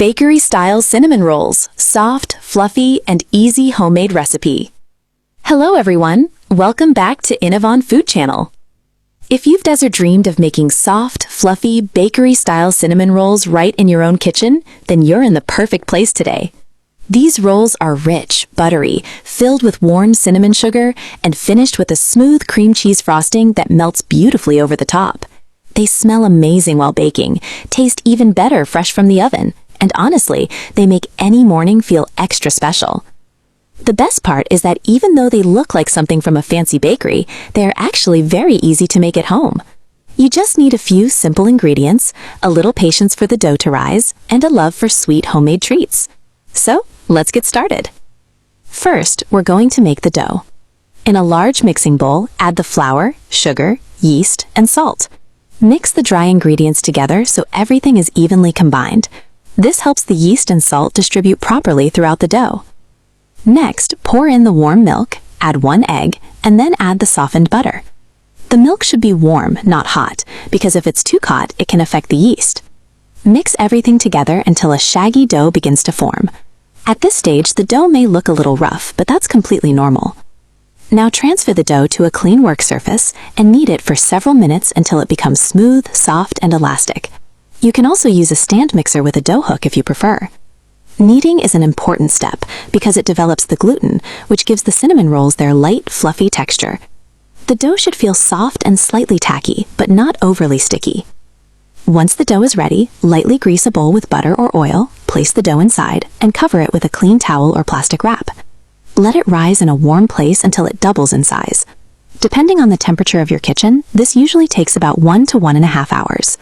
bakery-style cinnamon rolls, soft, fluffy, and easy homemade recipe. Hello everyone, welcome back to Innovon Food Channel. If you've ever dreamed of making soft, fluffy, bakery-style cinnamon rolls right in your own kitchen, then you're in the perfect place today. These rolls are rich, buttery, filled with warm cinnamon sugar, and finished with a smooth cream cheese frosting that melts beautifully over the top. They smell amazing while baking, taste even better fresh from the oven, and honestly, they make any morning feel extra special. The best part is that even though they look like something from a fancy bakery, they are actually very easy to make at home. You just need a few simple ingredients, a little patience for the dough to rise, and a love for sweet homemade treats. So, let's get started. First, we're going to make the dough. In a large mixing bowl, add the flour, sugar, yeast, and salt. Mix the dry ingredients together so everything is evenly combined. This helps the yeast and salt distribute properly throughout the dough. Next, pour in the warm milk, add 1 egg, and then add the softened butter. The milk should be warm, not hot, because if it's too hot, it can affect the yeast. Mix everything together until a shaggy dough begins to form. At this stage, the dough may look a little rough, but that's completely normal. Now transfer the dough to a clean work surface and knead it for several minutes until it becomes smooth, soft, and elastic. You can also use a stand mixer with a dough hook if you prefer. Kneading is an important step because it develops the gluten, which gives the cinnamon rolls their light, fluffy texture. The dough should feel soft and slightly tacky, but not overly sticky. Once the dough is ready, lightly grease a bowl with butter or oil, place the dough inside, and cover it with a clean towel or plastic wrap. Let it rise in a warm place until it doubles in size. Depending on the temperature of your kitchen, this usually takes about 1 to 1.5 hours.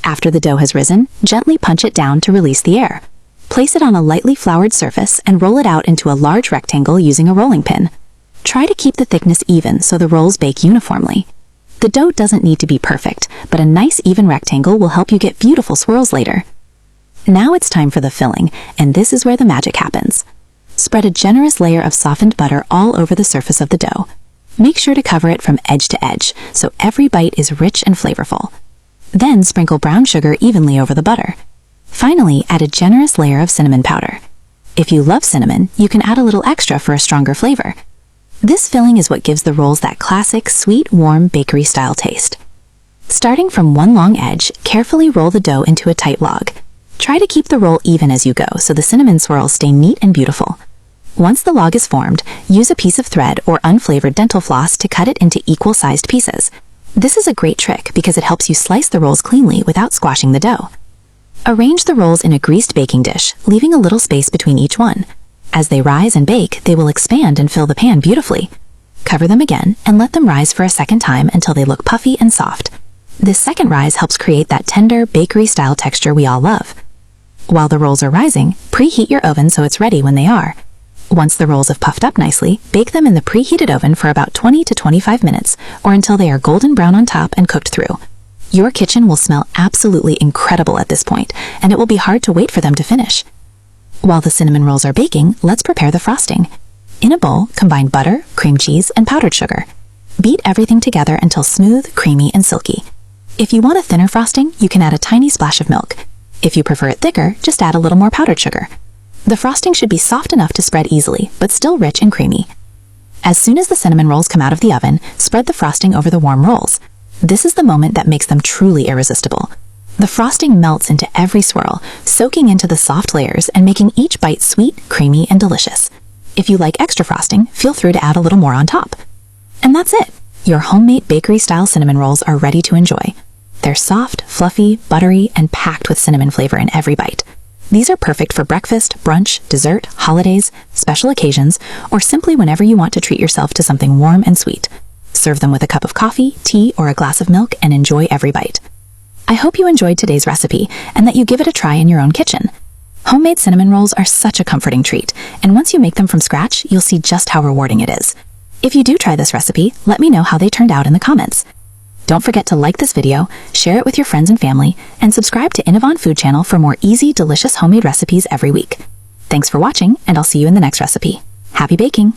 After the dough has risen, gently punch it down to release the air. Place it on a lightly floured surface and roll it out into a large rectangle using a rolling pin. Try to keep the thickness even so the rolls bake uniformly. The dough doesn't need to be perfect, but a nice even rectangle will help you get beautiful swirls later. Now it's time for the filling, and this is where the magic happens. Spread a generous layer of softened butter all over the surface of the dough. Make sure to cover it from edge to edge, so every bite is rich and flavorful. Then sprinkle brown sugar evenly over the butter. Finally, add a generous layer of cinnamon powder. If you love cinnamon, you can add a little extra for a stronger flavor. This filling is what gives the rolls that classic, sweet, warm, bakery-style taste. Starting from one long edge, carefully roll the dough into a tight log. Try to keep the roll even as you go so the cinnamon swirls stay neat and beautiful. Once the log is formed, use a piece of thread or unflavored dental floss to cut it into equal-sized pieces. This is a great trick because it helps you slice the rolls cleanly without squashing the dough. Arrange the rolls in a greased baking dish, leaving a little space between each one. As they rise and bake, they will expand and fill the pan beautifully. Cover them again and let them rise for a second time until they look puffy and soft. This second rise helps create that tender, bakery-style texture we all love. While the rolls are rising, preheat your oven so it's ready when they are. Once the rolls have puffed up nicely, bake them in the preheated oven for about 20 to 25 minutes, or until they are golden brown on top and cooked through. Your kitchen will smell absolutely incredible at this point, and it will be hard to wait for them to finish. While the cinnamon rolls are baking, let's prepare the frosting. In a bowl, combine butter, cream cheese, and powdered sugar. Beat everything together until smooth, creamy, and silky. If you want a thinner frosting, you can add a tiny splash of milk. If you prefer it thicker, just add a little more powdered sugar. The frosting should be soft enough to spread easily, but still rich and creamy. As soon as the cinnamon rolls come out of the oven, spread the frosting over the warm rolls. This is the moment that makes them truly irresistible. The frosting melts into every swirl, soaking into the soft layers and making each bite sweet, creamy, and delicious. If you like extra frosting, feel free to add a little more on top. And that's it! Your homemade bakery-style cinnamon rolls are ready to enjoy. They're soft, fluffy, buttery, and packed with cinnamon flavor in every bite. These are perfect for breakfast, brunch, dessert, holidays, special occasions, or simply whenever you want to treat yourself to something warm and sweet. Serve them with a cup of coffee, tea, or a glass of milk and enjoy every bite. I hope you enjoyed today's recipe and that you give it a try in your own kitchen. Homemade cinnamon rolls are such a comforting treat, and once you make them from scratch, you'll see just how rewarding it is. If you do try this recipe, let me know how they turned out in the comments. Don't forget to like this video, share it with your friends and family, and subscribe to Innovon Food Channel for more easy, delicious homemade recipes every week. Thanks for watching, and I'll see you in the next recipe. Happy baking!